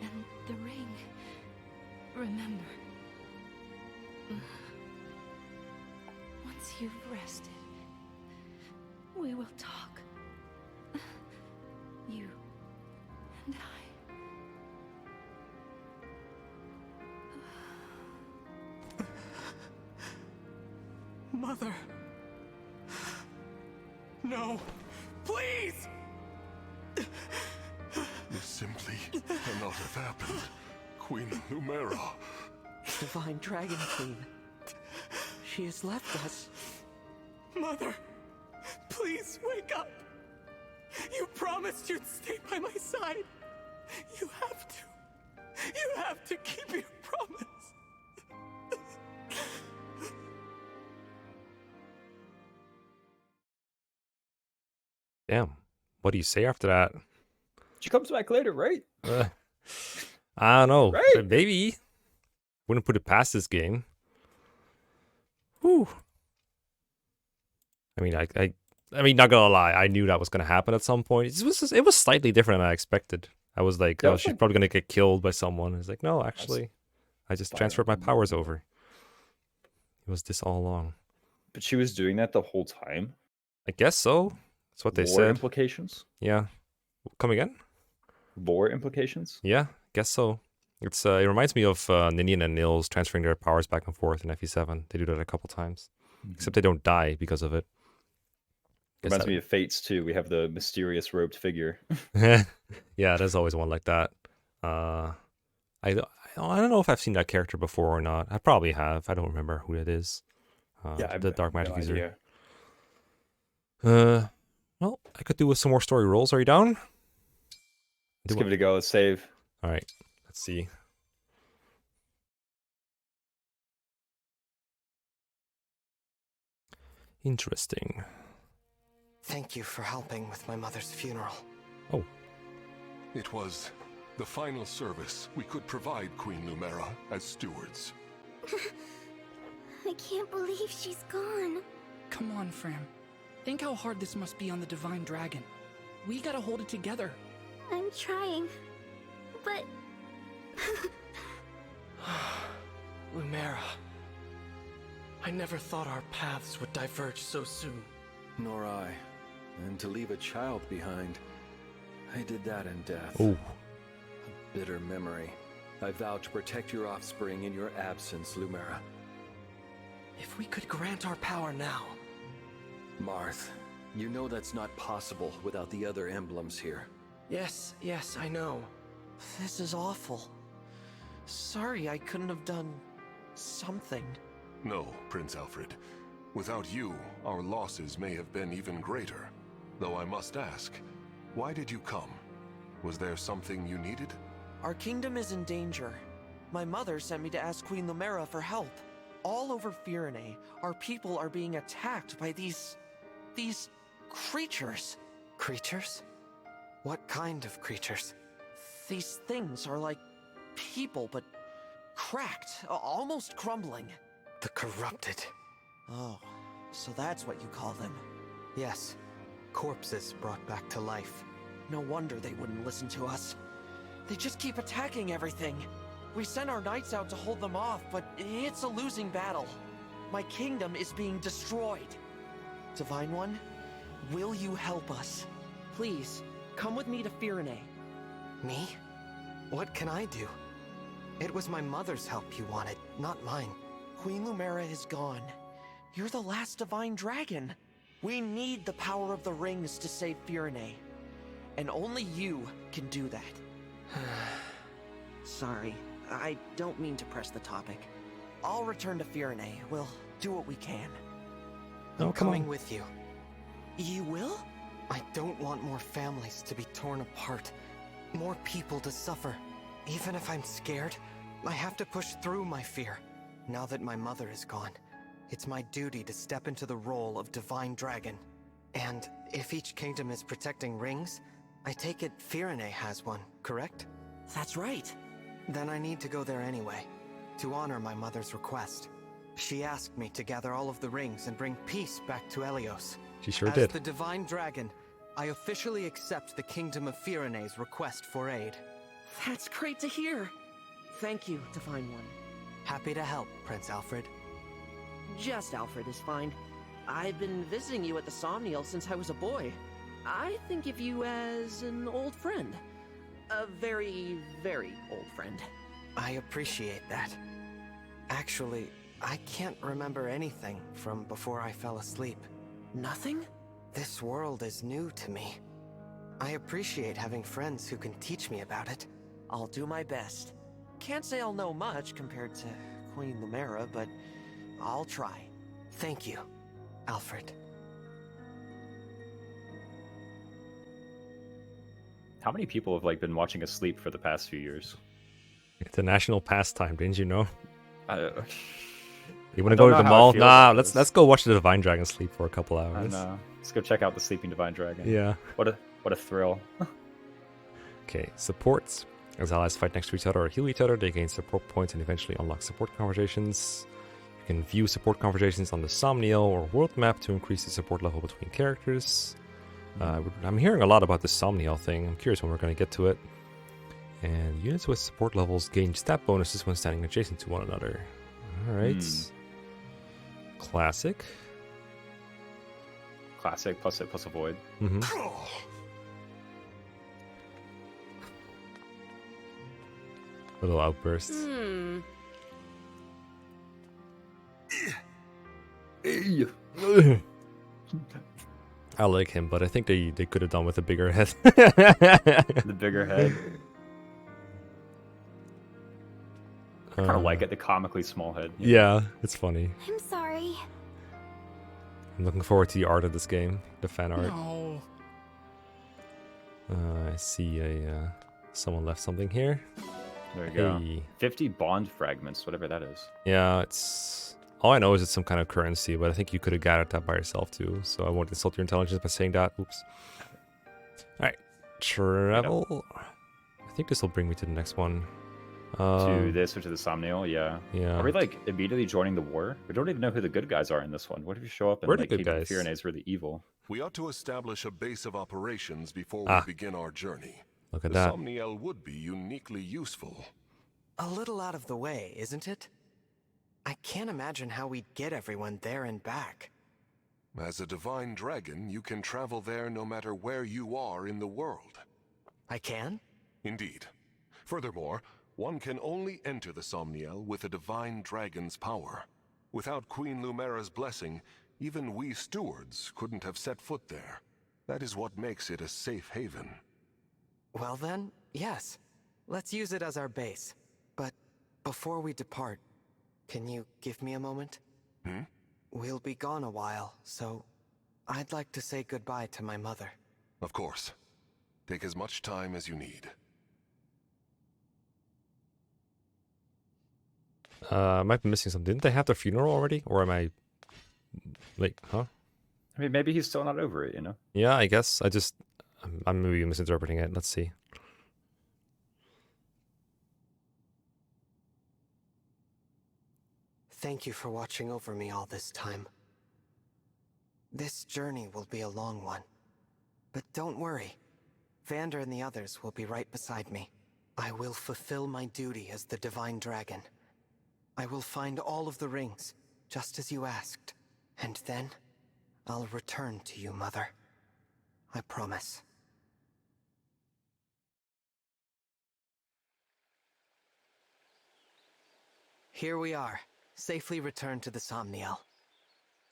And the ring, remember. Once you've rested, we will talk. You and I. Mother. No. Please! This simply cannot have happened. Queen Lumera. Divine Dragon Queen. She has left us. Mother, please wake up. You promised you'd stay by my side. You have to. You have to keep your promise. Damn. What do you say after that? She comes back later, right? I don't know. Right. Maybe. Wouldn't put it past this game. Whew. I mean, not gonna lie. I knew that was gonna happen at some point. It was slightly different than I expected. I was like, oh, she's probably gonna get killed by someone. It's like, no, actually, I just transferred my powers over. It was this all along. But she was doing that the whole time? I guess so. That's what they Lore said. Implications? Yeah. Come again? Lore implications? Yeah, guess so. It reminds me of Ninian and Nils transferring their powers back and forth in FE7. They do that a couple times. Except they don't die because of it. Reminds me of Fates too. We have the mysterious robed figure. Yeah, there's always one like that. I don't know if I've seen that character before or not. I probably have. I don't remember who it is. Yeah, the Dark Magic no user. idea. Well, I could do with some more story rolls. Are you down? Let's give it a go. Let's save. All right. Let's see. Interesting. Thank you for helping with my mother's funeral. Oh. It was the final service we could provide Queen Lumera as stewards. I can't believe she's gone. Come on, Fram. Think how hard this must be on the Divine Dragon. We gotta hold it together. I'm trying, but... Lumera. I never thought our paths would diverge so soon. Nor I. And to leave a child behind, I did that in death. Oh. A bitter memory. I vow to protect your offspring in your absence, Lumera. If we could grant our power now... Marth, you know that's not possible without the other emblems here. Yes, I know. This is awful. Sorry I couldn't have done... something. No, Prince Alfred. Without you, our losses may have been even greater. Though I must ask, why did you come? Was there something you needed? Our kingdom is in danger. My mother sent me to ask Queen Lumera for help. All over Firene, our people are being attacked by these creatures. Creatures? What kind of creatures? These things are like people, but cracked, almost crumbling. The corrupted. Oh, so that's what you call them. Yes, corpses brought back to life. No wonder they wouldn't listen to us. They just keep attacking everything. We sent our knights out to hold them off, but it's a losing battle. My kingdom is being destroyed. Divine One, will you help us? Please, come with me to Firene. Me? What can I do? It was my mother's help you wanted, not mine. Queen Lumera is gone. You're the last Divine Dragon. We need the power of the rings to save Firene. And only you can do that. Sorry, I don't mean to press the topic. I'll return to Firene. We'll do what we can. I'm coming with you. You will? I don't want more families to be torn apart. More people to suffer. Even if I'm scared, I have to push through my fear. Now that my mother is gone, it's my duty to step into the role of Divine Dragon. And if each kingdom is protecting rings, I take it Firene has one, correct? That's right. Then I need to go there anyway, to honor my mother's request. She asked me to gather all of the rings and bring peace back to Helios. She sure As did. the Divine Dragon, I officially accept the Kingdom of Firene's request for aid. That's great to hear. Thank you, Divine One. Happy to help, Prince Alfred. Just Alfred is fine. I've been visiting you at the Somniel since I was a boy. I think of you as an old friend. A very, very old friend. I appreciate that. Actually, I can't remember anything from before I fell asleep. Nothing? This world is new to me. I appreciate having friends who can teach me about it. I'll do my best. Can't say I'll know much compared to Queen Lumera, but I'll try. Thank you, Alfred. How many people have like been watching us sleep for the past few years? It's a national pastime, didn't you know? You want to I go don't to the know how I mall? feel Nah, about let's go watch the Divine Dragon sleep for a couple I hours. know. Let's go check out the sleeping divine dragon. Yeah. What a thrill. Okay, supports. As allies fight next to each other or heal each other, they gain support points and eventually unlock support conversations. You can view support conversations on the Somniel or world map to increase the support level between characters. I'm hearing a lot about the Somniel thing. I'm curious when we're going to get to it. And units with support levels gain stat bonuses when standing adjacent to one another. Alright. Classic. Classic plus it plus avoid. Little outbursts. I like him, but I think they could have done with a bigger head. The bigger head. I kind of like it, the comically small head. Yeah, it's funny. I'm sorry. I'm looking forward to the art of this game, the fan art. No. I see someone left something here. There you go. 50 bond fragments, whatever that is. Yeah, it's all I know is it's some kind of currency, but I think you could have gathered that by yourself too. So I won't insult your intelligence by saying that. Oops. All right, travel. I think this will bring me to the next one. To this or to the Somniel, yeah. Yeah. Are we like immediately joining the war? We don't even know who the good guys are in this one. What if you show up and We're the like good Kingdom guys. Firena's were the evil? We ought to establish a base of operations before we begin our journey. Look at the that. Somniel would be uniquely useful. A little out of the way, isn't it? I can't imagine how we'd get everyone there and back. As a divine dragon, you can travel there no matter where you are in the world. I can? Indeed. Furthermore, one can only enter the Somniel with a divine dragon's power. Without Queen Lumera's blessing, even we stewards couldn't have set foot there. That is what makes it a safe haven. Well then, yes. Let's use it as our base. But before we depart, can you give me a moment? We'll be gone a while, so I'd like to say goodbye to my mother. Of course. Take as much time as you need. I might be missing something. Didn't they have their funeral already? Or am I like, huh? I mean, maybe he's still not over it, you know? Yeah, I guess. I'm maybe misinterpreting it. Let's see. Thank you for watching over me all this time. This journey will be a long one. But don't worry. Vander and the others will be right beside me. I will fulfill my duty as the Divine Dragon. I will find all of the rings, just as you asked. And then, I'll return to you, Mother. I promise. Here we are, safely returned to the Somniel.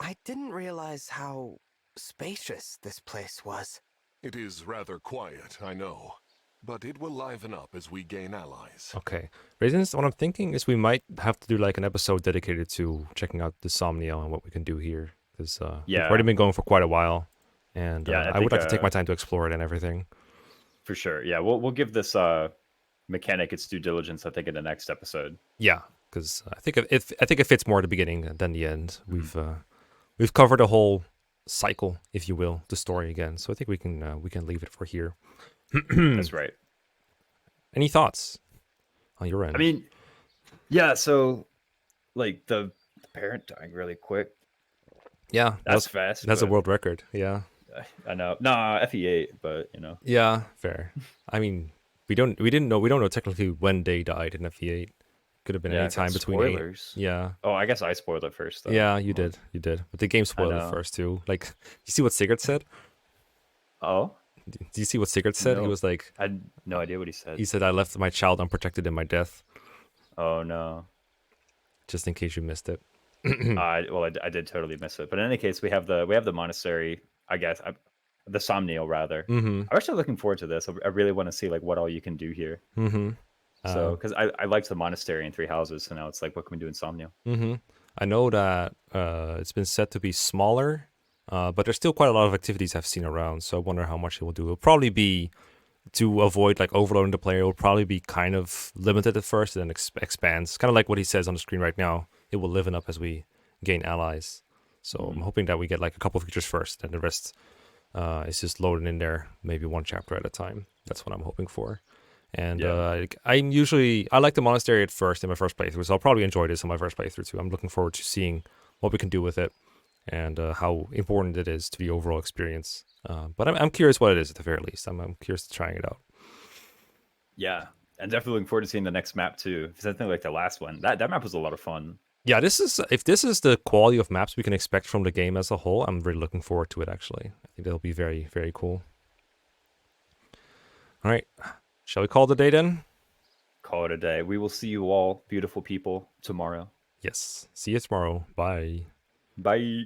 I didn't realize how spacious this place was. It is rather quiet, I know. But it will liven up as we gain allies. Okay. Raisins, what I'm thinking is we might have to do like an episode dedicated to checking out the Somniel and what we can do here. Because we've already been going for quite a while. And I would like to take my time to explore it and everything. For sure. Yeah, we'll give this mechanic its due diligence, I think, in the next episode. Yeah, because I think it fits more at the beginning than the end. We've covered a whole cycle, if you will, the story again. So I think we can leave it for here. That's right. Any thoughts on your end? I mean, yeah, so like the parent dying really quick. Yeah, that's fast. That's a world record. Yeah, I know. Nah, FE8, but you know. Yeah, fair. I mean, we don't know technically when they died in FE8. Could have been any time between spoilers. Yeah. Oh, I guess I spoiled it first. Though. Yeah, you did. But the game spoiled it first too. Like, you see what Sigurd said? Oh. Do you see what Sigurd said? No. He was like, I had no idea what he said. He said, "I left my child unprotected in my death." Oh no! Just in case you missed it. I did totally miss it. But in any case, we have the monastery. I guess The Somniel, rather. Mm-hmm. I'm actually looking forward to this. I really want to see like what all you can do here. Mm-hmm. So, because I liked the monastery in Three Houses, so now it's like, what can we do in Somniel? Mm-hmm. I know that it's been said to be smaller, but there's still quite a lot of activities I've seen around. So I wonder how much it will do. It'll probably be, to avoid like overloading the player, it will probably be kind of limited at first and then expands. Kind of like what he says on the screen right now. It will liven up as we gain allies. So I'm hoping that we get like a couple of features first, and the rest is just loaded in there, maybe one chapter at a time. That's what I'm hoping for. And I like the monastery at first in my first playthrough, so I'll probably enjoy this in my first playthrough too. I'm looking forward to seeing what we can do with it and how important it is to the overall experience. But I'm curious what it is at the very least. I'm curious to trying it out. Yeah, and definitely looking forward to seeing the next map too. Because I think like the last one, that map was a lot of fun. Yeah, if this is the quality of maps we can expect from the game as a whole, I'm really looking forward to it actually. I think that'll be very, very cool. All right. Shall we call it a day then? Call it a day. We will see you all, beautiful people, tomorrow. Yes. See you tomorrow. Bye. Bye.